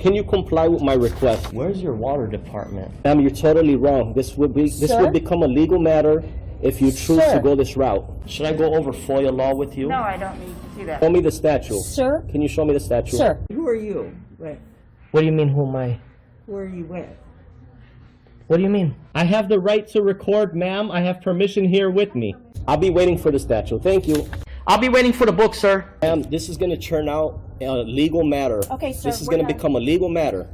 Can you comply with my request? Where's your water department? Ma'am, you're totally wrong. This would become a legal matter if you choose to go this route. Should I go over FOIA law with you? No, I don't need to see that. Show me the statute. Sir? Can you show me the statute? Sir. Who are you? Wait, What do you mean, who am I? who are you with? What do you mean? I have the right to record, ma'am. I have permission here with me. I'll be waiting for the statute. Thank you. I'll be waiting for the book, sir. Ma'am, this is going to turn out a legal matter. Okay, sir. This is going to become a legal matter.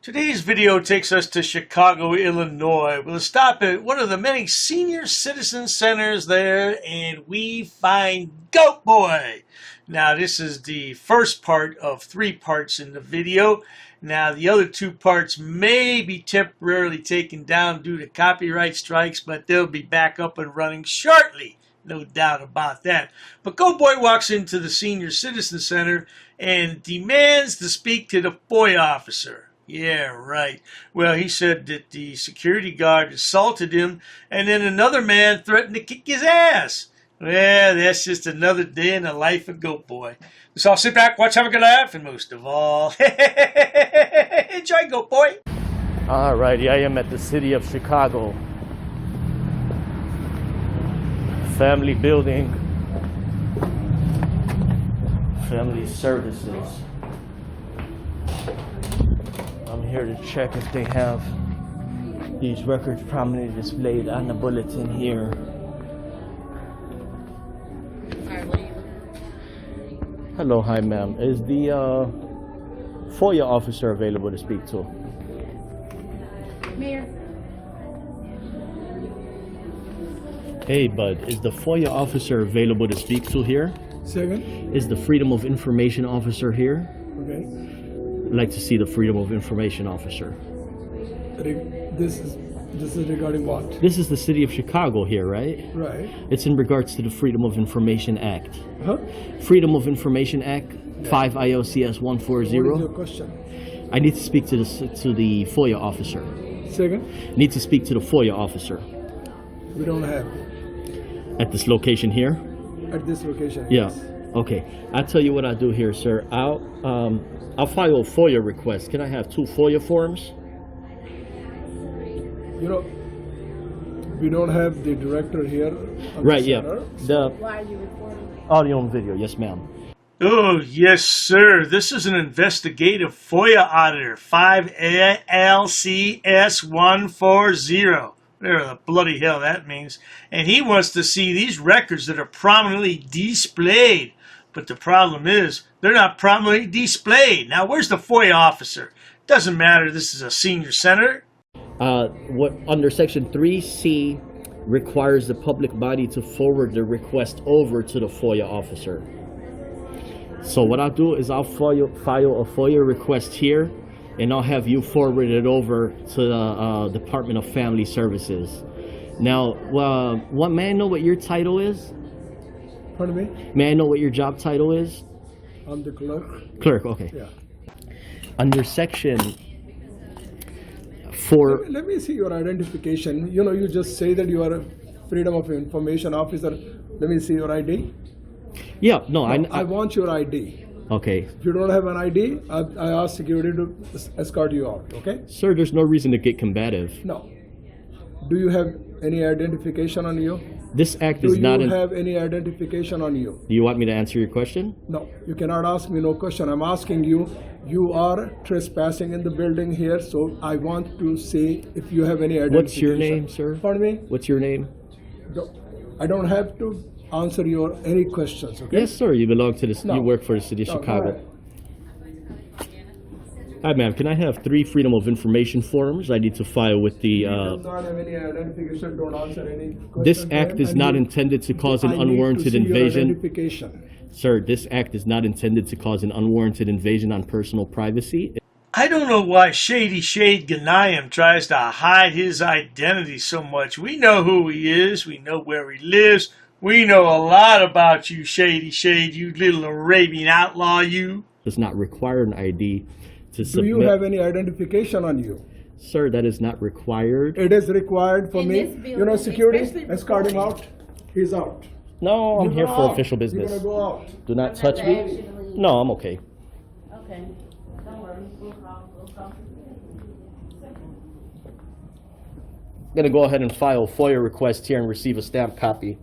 Today's video takes us to Chicago, Illinois. We'll stop at one of the many senior citizen centers there, and we find Goat Boy. Now, this is the first part of 3 parts in the video. Now, the other 2 parts may be temporarily taken down due to copyright strikes, but they'll be back up and running shortly. No doubt about that. But Goat Boy walks into the Senior Citizen Center and demands to speak to the FOIA officer. Yeah, right. Well, he said that the security guard assaulted him, and then another man threatened to kick his ass. Well, that's just another day in the life of Goat Boy. So I'll sit back, watch, have a good laugh, and most of all, enjoy, Goat Boy. Alrighty, I am at the city of Chicago. Family building. Family services. I'm here to check if they have these records prominently displayed on the bulletin here. Hello, hi ma'am. Is the FOIA officer available to speak to? Mayor. Hey bud, is the FOIA officer available to speak to here? Second. Is the Freedom of Information officer here? Okay. I'd like to see the Freedom of Information officer. This is regarding what? This is the city of Chicago here, right? Right. It's in regards to the Freedom of Information Act. Huh? Freedom of Information Act, 5 ILCS 140. What is your question? I need to speak to the FOIA officer. Second. Need to speak to the FOIA officer. We don't have At this location here? at this location. Yeah. Yes. Okay. I'll tell you what I'll do here, sir. I'll file a FOIA request. Can I have 2 FOIA forms? You know, we don't have the director here. On Right, the yeah. center. The Why are you recording? audio and video, yes ma'am. Oh, yes, sir. This is an investigative FOIA auditor, 5 ALCS 140. Whatever the bloody hell that means. And he wants to see these records that are prominently displayed. But the problem is, they're not prominently displayed. Now, where's the FOIA officer? Doesn't matter, this is a senior center. What under section 3C requires the public body to forward the request over to the FOIA officer. So what I'll do is I'll file a FOIA request here, and I'll have you forward it over to the Department of Family Services. Now, may I know what your title is? Pardon me? May I know what your job title is? I'm the clerk. Clerk, okay. Yeah. Under section 4... Let me see your identification. You know, you just say that you are a Freedom of Information officer. Let me see your ID. Yeah, no, I want your ID. Okay. If you don't have an ID, I ask security to escort you out, okay? Sir, there's no reason to get combative. No. Do you have any identification on you? This act Do is not... you have any identification on you? Do you want me to answer your question? No, you cannot ask me no question. I'm asking you, you are trespassing in the building here, so I want to see if you have any identification. What's your name, sir? Pardon me? What's your name? I don't have to answer any questions, okay? Yes, sir. You belong to the... No. You work for the city of No, go Chicago. ahead. Hi, ma'am. Can I have 3 Freedom of Information forms I need to file with the... You do not have any identification, don't answer any questions. This act is not intended to cause an unwarranted I need to see invasion. your identification. Sir, this act is not intended to cause an unwarranted invasion on personal privacy. I don't know why Shady Shade Ghanayim tries to hide his identity so much. We know who he is. We know where he lives. We know a lot about you, Shady Shade, you little Arabian outlaw, you. Does not require an ID to Do submit. you have any identification on you? Sir, that is not required. It is required for In me. this building, You know, security, especially escort him out. He's out. No, I'm You here go for out. official You're business. gonna go out. Do not touch me. No, I'm okay. Okay. Don't worry. I'm gonna go ahead and file a FOIA request here and receive a stamped copy.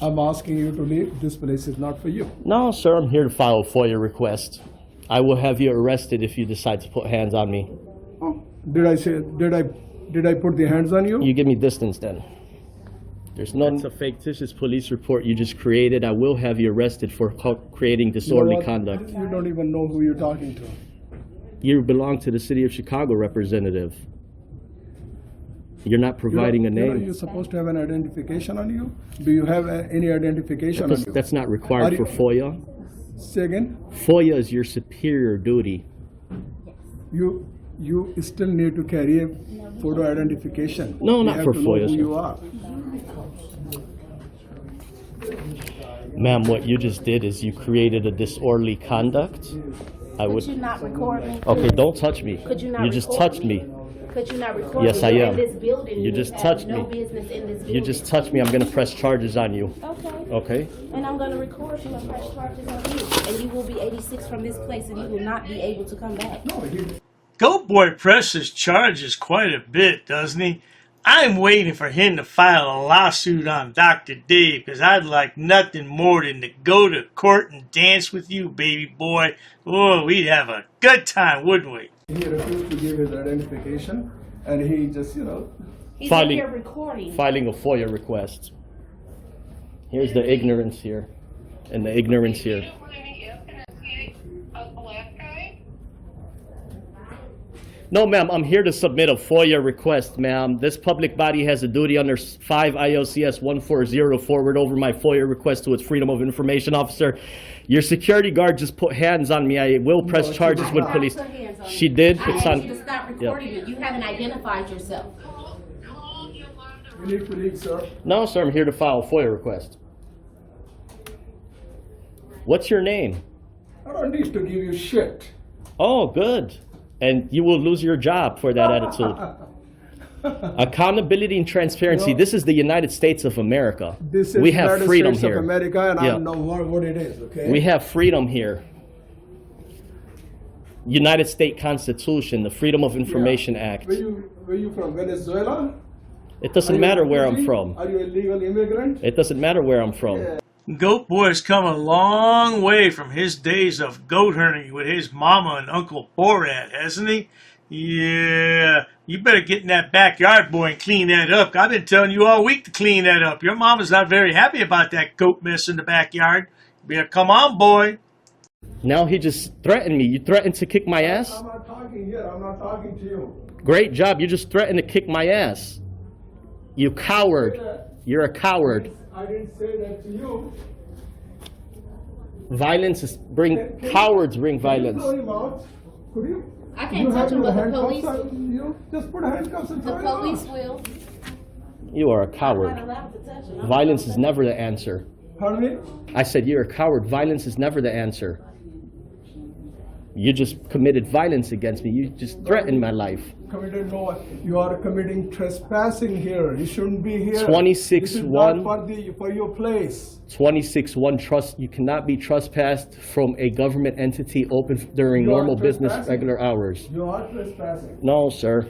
I'm asking you to leave. This place is not for you. No, sir, I'm here to file a FOIA request. I will have you arrested if you decide to put hands on me. Oh, did I put the hands on you? You give me distance then. There's no. It's a fictitious police report you just created. I will have you arrested for creating disorderly You know what? conduct. You don't even know who you're talking to. You belong to the City of Chicago, representative. You're not providing a name. You're supposed to have an identification on you. Do you have any identification on you? That's not required for FOIA. Say again. FOIA is your superior duty. You still need to carry a photo identification. No, not have for to know FOIA, who sir. you are. Ma'am, what you just did is you created a disorderly conduct. Could you not record me? Okay, don't touch me. Could you not You just record touched me? me. Could you not record Yes, me? I You're am. in this building. You just have touched no me. business in this building. You just touched me. I'm gonna press charges on you. Okay. Okay? And I'm going to record you and press charges on you. And you will be 86 from this place and you will not be able to come back. Goat Boy presses charges quite a bit, doesn't he? I'm waiting for him to file a lawsuit on Dr. Dave because I'd like nothing more than to go to court and dance with you, baby boy. Oh, we'd have a good time, wouldn't we? He refused to give his identification, and he just, He's Filing- in here recording. Filing a FOIA request. Here's the ignorance here. And the ignorance here. No, ma'am, I'm here to submit a FOIA request, ma'am. This public body has a duty under 5 ILCS 140 to forward over my FOIA request to its Freedom of Information officer. Your security guard just put hands on me. I will press charges with Stop police. putting hands on She me. did. I It's asked on. you to stop recording it. You haven't identified yourself. you need to leave, sir. No, sir, I'm here to file a FOIA request. What's your name? I don't need to give you shit. Oh, good. And you will lose your job for that attitude. Accountability and transparency. No. This is the United States of America. This is We have United freedom States here. of America, and I Yeah. don't know what it is, okay? We have freedom here. United States Constitution, the Freedom of Information Act. Were you from Venezuela? It doesn't matter where I'm from. Are you a legal immigrant? It doesn't matter where I'm from. Goat Boy's come a long way from his days of goat hunting with his mama and Uncle Borat, hasn't he? Yeah, you better get in that backyard, boy, and clean that up. I've been telling you all week to clean that up. Your mama's not very happy about that goat mess in the backyard. You better come on, boy. Now he just threatened me. You threatened to kick my ass? I'm not talking here. I'm not talking to you. Great job. You just threatened to kick my ass. You coward. You're a coward. I didn't say that to you. Violence is cowards bring Could you violence. throw him out? Could you? I can't You touch have him, your but the handcuffs police, on you? Just put handcuffs and the throw him out. police will. You are a I'm not coward. allowed to touch him. Violence is never the answer. Pardon me? I said you're a coward. Violence is never the answer. You just committed violence against me. You just threatened my life. Committed no. You are committing trespassing here. You shouldn't be here. 26-1. This is not for your place. 26-1 trust. You cannot be trespassed from a government entity open during You are normal business trespassing. regular hours. You are trespassing. No, sir.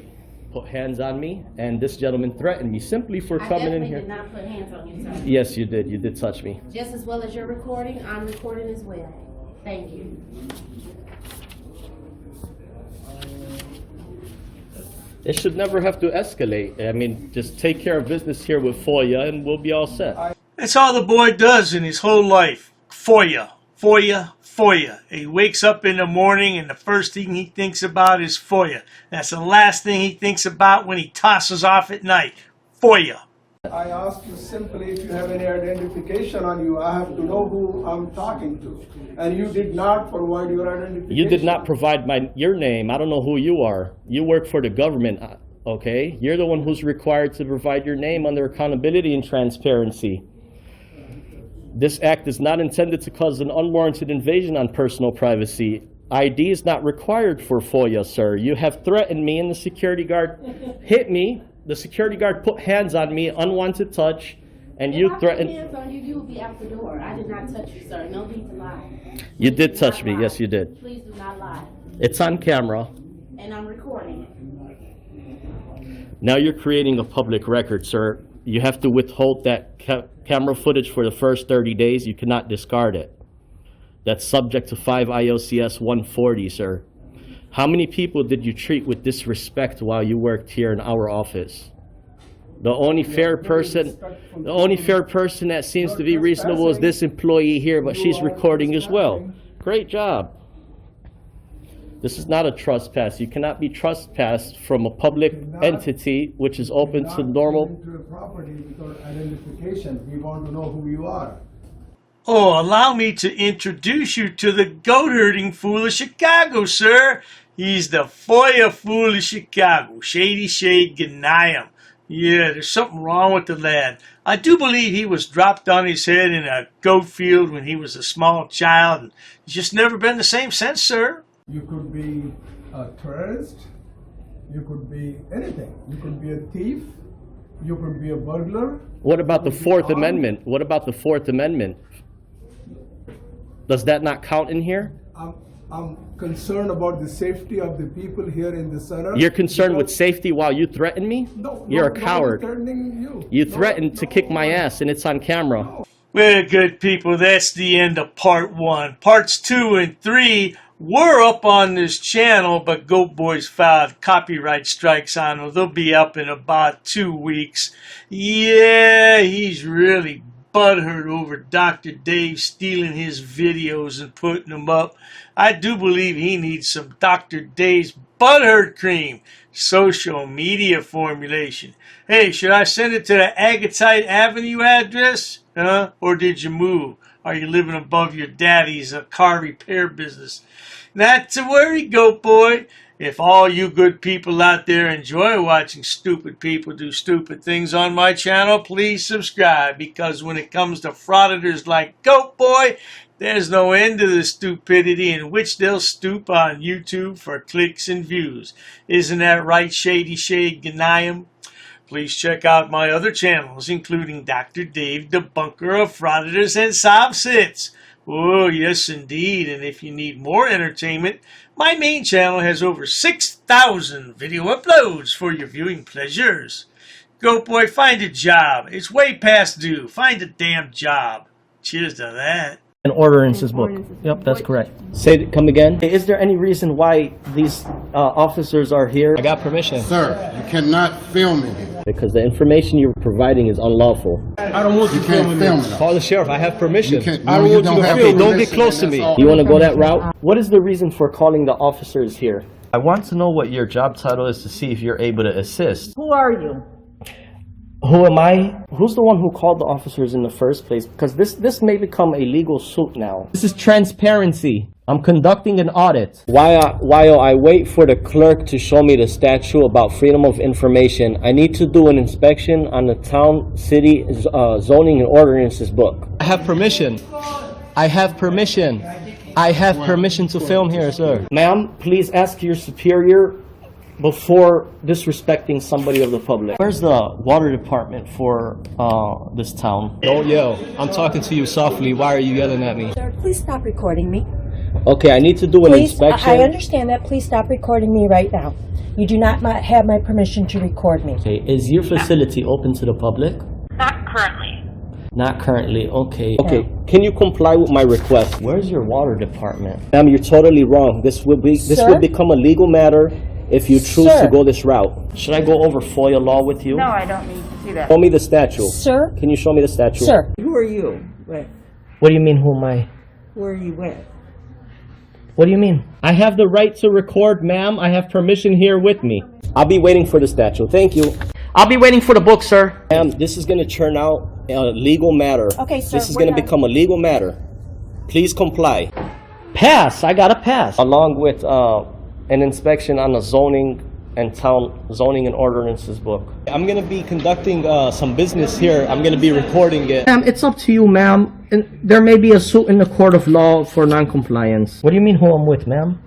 Put hands on me, and this gentleman threatened me simply for I coming in definitely here. did not put hands on you, sir. Yes, you did. You did touch me. Just as well as you're recording, I'm recording as well. Thank you. It should never have to escalate. I mean, just take care of business here with FOIA, and we'll be all set. That's all the boy does in his whole life. FOIA, FOIA, FOIA. He wakes up in the morning and the first thing he thinks about is FOIA. That's the last thing he thinks about when he tosses off at night. FOIA. I asked you simply if you have any identification on you. I have to know who I'm talking to. And you did not provide your identification. You did not provide your name. I don't know who you are. You work for the government, okay? You're the one who's required to provide your name under accountability and transparency. This act is not intended to cause an unwarranted invasion on personal privacy. ID is not required for FOIA, sir. You have threatened me and the security guard hit me. The security guard put hands on me, unwanted touch. And you If I put threatened. hands on you, you will be out the door. I did not touch you, sir. No need to lie. You did Do touch not me. lie. Yes, you did. Please do not lie. It's on camera. And I'm recording it. Now you're creating a public record, sir. You have to withhold that camera footage for the first 30 days. You cannot discard it. That's subject to 5 ILCS 140, sir. How many people did you treat with disrespect while you worked here in our office? The only fair person that seems to be reasonable is this employee here, but she's recording as well. Great job. This is not a trespass. You cannot be trespassed from a public entity which is open to normal. Into a property without identification. We want to know who you are. Oh, allow me to introduce you to the goat herding fool of Chicago, sir. He's the FOIA fool of Chicago, Shady Shade Ganayam. Yeah, there's something wrong with the lad. I do believe he was dropped on his head in a goat field when he was a small child, and he's just never been the same since, sir. You could be a terrorist. You could be anything. You could be a thief. You could be a burglar. What about the Fourth Amendment? What about the Fourth Amendment? Does that not count in here? I'm concerned about the safety of the people here in the center. You're concerned with safety while you threaten me? No, You're a nobody's coward. threatening you. You threatened to kick my ass, and it's on camera. Well, good people, that's the end of part 1. Parts 2 and 3 were up on this channel, but GoatBoy's filed copyright strikes on them. They'll be up in about 2 weeks. Yeah, he's really butthurt over Dr. Dave stealing his videos and putting them up. I do believe he needs some Dr. Dave's butthurt cream, social media formulation. Hey, should I send it to the Agatite Avenue address? Huh? Or did you move? Are you living above your daddy's car repair business? Not to worry, Goat Boy. If all you good people out there enjoy watching stupid people do stupid things on my channel, please subscribe, because when it comes to frauditors like Goat Boy, there's no end to the stupidity in which they'll stoop on YouTube for clicks and views. Isn't that right, Shady Shade Ganayam? Please check out my other channels, including Dr. Dave, Debunker of Frauditors and Sob-Sits. Oh, yes, indeed. And if you need more entertainment, my main channel has over 6,000 video uploads for your viewing pleasures. Goat Boy, find a job. It's way past due. Find a damn job. Cheers to that. An ordinances book. Yep, that's correct. Come again. Is there any reason why these officers are here? I got permission. Sir, you cannot film me here. Because the information you're providing is unlawful. I don't want You can't film me. Call the sheriff. I have permission. You can't. I No, don't you want you don't to have film. permission. Don't get close to me. That's all. You want to go that route? What is the reason for calling the officers here? I want to know what your job title is to see if you're able to assist. Who are you? Who am I? Who's the one who called the officers in the first place? Because this may become a legal suit now. This is transparency. I'm conducting an audit. While I wait for the clerk to show me the statute about freedom of information, I need to do an inspection on the town, city, zoning and ordinances book. I have permission. I have permission. I have permission to film here, sir. Ma'am, please ask your superior before disrespecting somebody of the public. Where's the water department for this town? Don't yell. I'm talking to you softly. Why are you yelling at me? Sir, please stop recording me. Okay, I need to do an Please, inspection. I understand that. Please stop recording me right now. You do not have my permission to record me. Okay, is your facility open to the public? Not currently. Not currently, okay. Okay, can you comply with my request? Where's your water department? Ma'am, you're totally wrong. This will become a legal matter if you choose to go this route. Should I go over FOIA law with you? No, I don't need to do that. Show me the statute. Sir? Can you show me the statute? Sir. Who are you with? What do you mean, who am I? Who are you with? What do you mean? I have the right to record, ma'am. I have permission here with me. I'll be waiting for the statute. Thank you. I'll be waiting for the book, sir. Ma'am, this is going to turn out a legal matter. Okay, sir. This is going to become a legal matter. Please comply. Pass. I got to pass. Along with an inspection on the zoning and ordinances book. I'm going to be conducting some business here. I'm going to be recording it. Ma'am, it's up to you, ma'am. And there may be a suit in the court of law for non-compliance. What do you mean who I'm with, ma'am?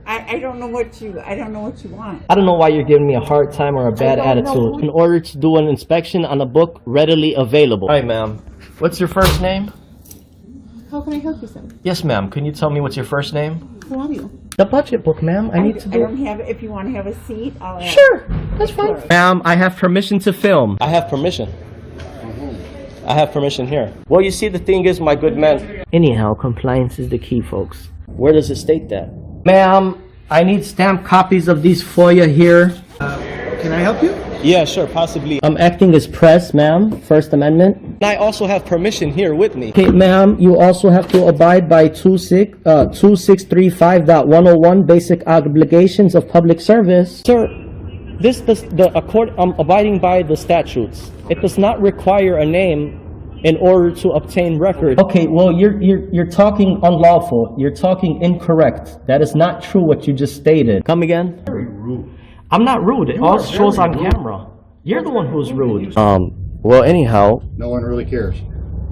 I don't know what you want. I don't know why you're giving me a hard time or a bad don't know. attitude. In order to do an inspection on a book readily available. All right, ma'am. What's your first name? How can I help you, sir? Yes, ma'am. Can you tell me what's your first name? Who are you? The budget book, ma'am. I need to I do. don't have, if you want to have a seat, I'll ask. Sure, that's fine. Ma'am, I have permission to film. I have permission. I have permission here. Well, you see, the thing is, my good man. Anyhow, compliance is the key, folks. Where does it state that? Ma'am, I need stamped copies of these FOIA here. Can I help you? Yeah, sure, possibly. I'm acting as press, ma'am. First Amendment. And I also have permission here with me. Okay, ma'am, you also have to abide by 2635.101 basic obligations of public service. Sir, I'm abiding by the statutes. It does not require a name in order to obtain record. Okay, well, you're talking unlawful. You're talking incorrect. That is not true what you just stated. Come again? Very rude. I'm not rude. It all shows on camera. You're the one who's rude. Well, anyhow. No one really cares.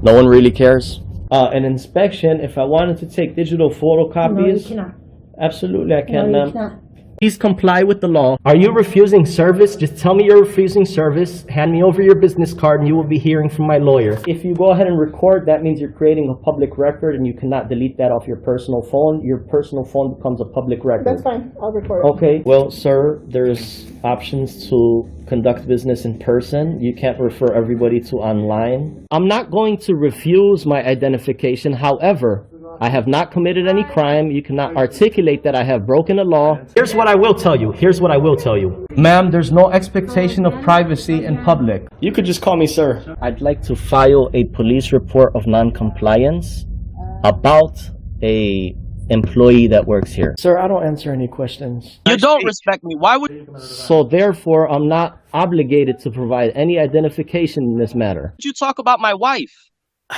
No one really cares? An inspection, if I wanted to take digital photocopies. No, you cannot. Absolutely, I can, No, you ma'am. cannot. Please comply with the law. Are you refusing service? Just tell me you're refusing service. Hand me over your business card and you will be hearing from my lawyer. If you go ahead and record, that means you're creating a public record and you cannot delete that off your personal phone. Your personal phone becomes a public record. That's fine. I'll record it. Okay. Well, sir, there's options to conduct business in person. You can't refer everybody to online. I'm not going to refuse my identification. However, I have not committed any crime. You cannot articulate that I have broken a law. Here's what I will tell you. Ma'am, there's no expectation of privacy in public. You could just call me sir. I'd like to file a police report of non-compliance about a employee that works here. Sir, I don't answer any questions. You don't respect me. Why would So therefore, I'm not obligated to provide any identification in this matter. you talk about my wife?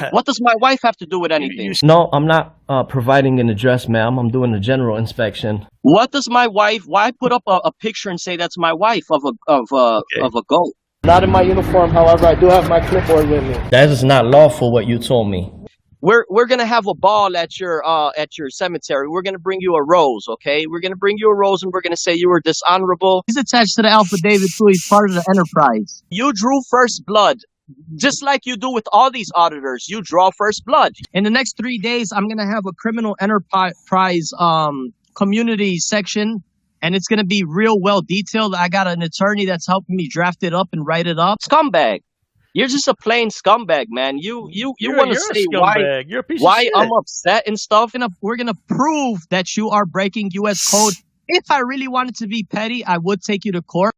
What does my wife have to do with anything? No, I'm not providing an address, ma'am. I'm doing a general inspection. What does my wife? Why put up a picture and say that's my wife of a goat? Not in my uniform, however, I do have my clipboard with me. That is not lawful what you told me. We're gonna have a ball at your cemetery. We're gonna bring you a rose, okay? We're gonna bring you a rose and we're gonna say you were dishonorable. He's attached to the affidavit too. He's part of the enterprise. You drew first blood. Just like you do with all these auditors, you draw first blood. In the next 3 days, I'm going to have a criminal enterprise community section, and it's going to be real well detailed. I got an attorney that's helping me draft it up and write it up. Scumbag. You're just a plain scumbag, man. You want to say why I'm upset and stuff. We're going to prove that you are breaking U.S. code. If I really wanted to be petty, I would take you to court.